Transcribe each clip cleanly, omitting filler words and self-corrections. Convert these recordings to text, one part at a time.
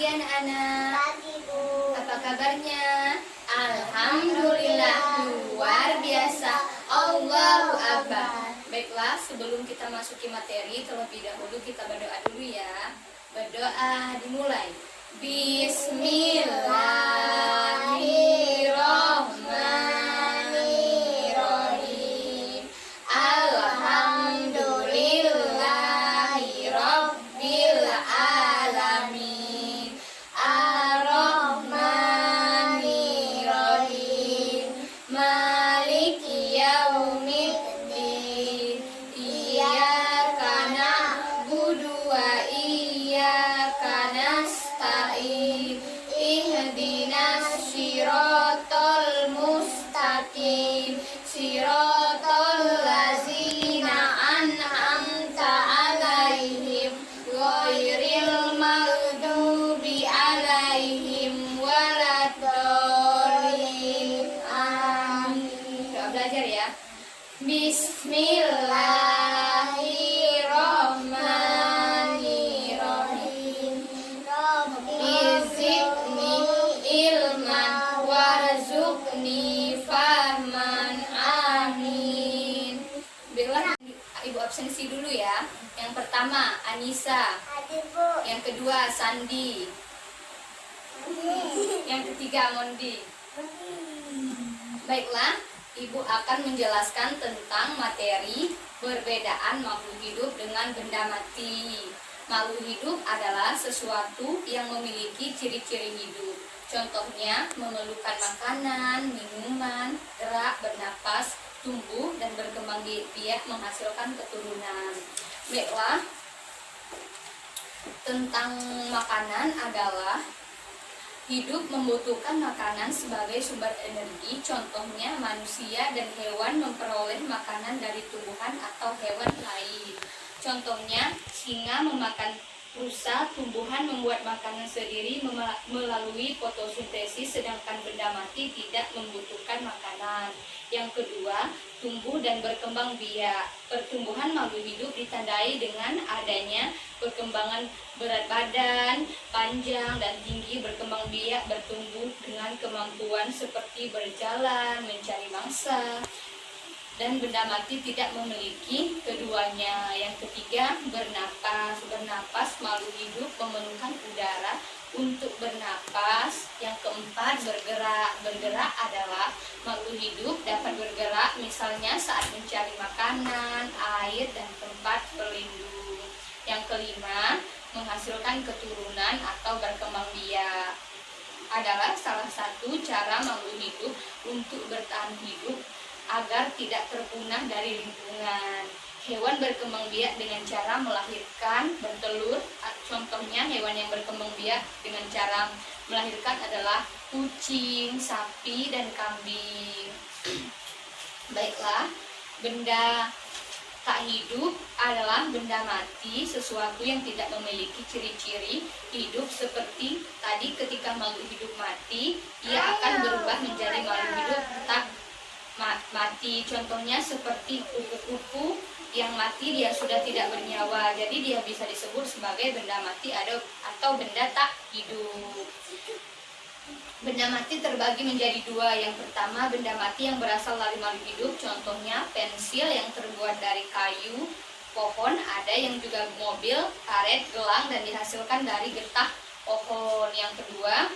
pagi anak-anak. Pagi, Bu. Apa kabarnya? Alhamdulillah, luar biasa. Allahu Akbar. Baiklah, sebelum kita masuki materi, terlebih dahulu kita berdoa dulu ya. Berdoa dimulai. Bismillahirrahmanirrahim. Alhamdulillahirabbil alamin. Ar-Rahmanirrahim. Maliki yaumiddin. Iyyaka na'budu wa iyyaka nasta'in. Ihdinas siratal mustaqim. Siratal ladzina an'amta 'alaihim ghairil maghdubi 'alaihim waladdallin. Amin. Doa belajar ya. Bismillahirrahmanirrahim. Rabbi zidni ilman warzuqni fahman. Amin. Baiklah, Ibu absensi dulu ya. Yang pertama Anissa, Hadir, Bu. yang kedua Sandi, yang ketiga Mondi. Baiklah, Ibu akan menjelaskan tentang materi perbedaan makhluk hidup dengan benda mati. Makhluk hidup adalah sesuatu yang memiliki ciri-ciri hidup. Contohnya memerlukan makanan, minuman, gerak, bernapas, tumbuh, dan berkembang biak menghasilkan keturunan. Baiklah, tentang makanan adalah hidup membutuhkan makanan sebagai sumber energi. Contohnya manusia dan hewan memperoleh makanan dari tumbuhan atau hewan lain. Contohnya singa memakan rusa, tumbuhan membuat makanan sendiri melalui fotosintesis, sedangkan benda mati tidak membutuhkan makanan. Yang kedua, tumbuh dan berkembang biak. Pertumbuhan makhluk hidup ditandai dengan adanya perkembangan berat badan, panjang dan tinggi. Berkembang biak bertumbuh dengan kemampuan seperti berjalan, mencari mangsa, dan benda mati tidak memiliki keduanya. Yang ketiga, bernapas. Bernapas, makhluk hidup memerlukan udara untuk bernapas. Yang keempat, bergerak. Bergerak adalah makhluk hidup dapat bergerak misalnya saat mencari makanan, air, dan tempat berlindung. Yang kelima, menghasilkan keturunan atau berkembang biak adalah salah satu cara makhluk hidup untuk bertahan hidup agar tidak terpunah dari lingkungan. Hewan berkembang biak dengan cara melahirkan, bertelur. Contohnya hewan yang berkembang biak dengan cara melahirkan adalah kucing, sapi, dan kambing. Baiklah, benda tak hidup adalah benda mati, sesuatu yang tidak memiliki ciri-ciri hidup. Seperti tadi, ketika makhluk hidup mati, ia akan berubah menjadi makhluk hidup tak mati. Contohnya seperti kupu-kupu yang mati, dia sudah tidak bernyawa, jadi dia bisa disebut sebagai benda mati atau benda tak hidup. Benda mati terbagi menjadi dua. Yang pertama, benda mati yang berasal dari makhluk hidup. Contohnya pensil yang terbuat dari kayu, pohon, ada yang juga mobil, karet, gelang, dan dihasilkan dari getah pohon. Yang kedua,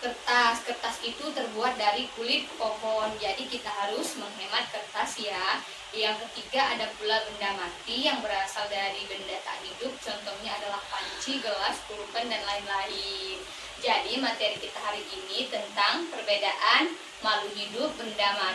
kertas. Kertas itu terbuat dari kulit pohon, jadi kita harus menghemat kertas ya. Yang ketiga, ada pula benda mati yang berasal dari benda tak hidup. Contohnya adalah panci, gelas, pulpen, dan lain-lain. Jadi materi kita hari ini tentang perbedaan makhluk hidup, benda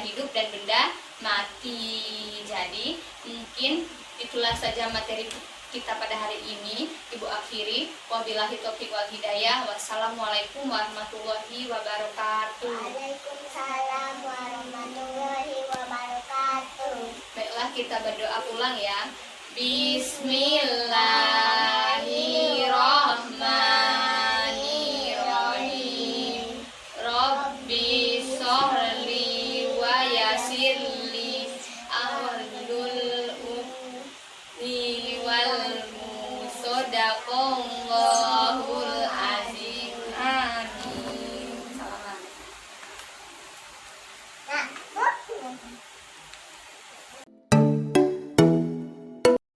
hidup, dan benda mati. Jadi mungkin itulah saja materi kita pada hari ini. Ibu akhiri, wabillahi taufiq wal hidayah. Wassalamualaikum warahmatullahi wabarakatuh. Waalaikumsalam warahmatullahi wabarakatuh. Baiklah, kita berdoa ulang ya. Bismillahirrahmanirrahim. Rabbi sholli wa yassir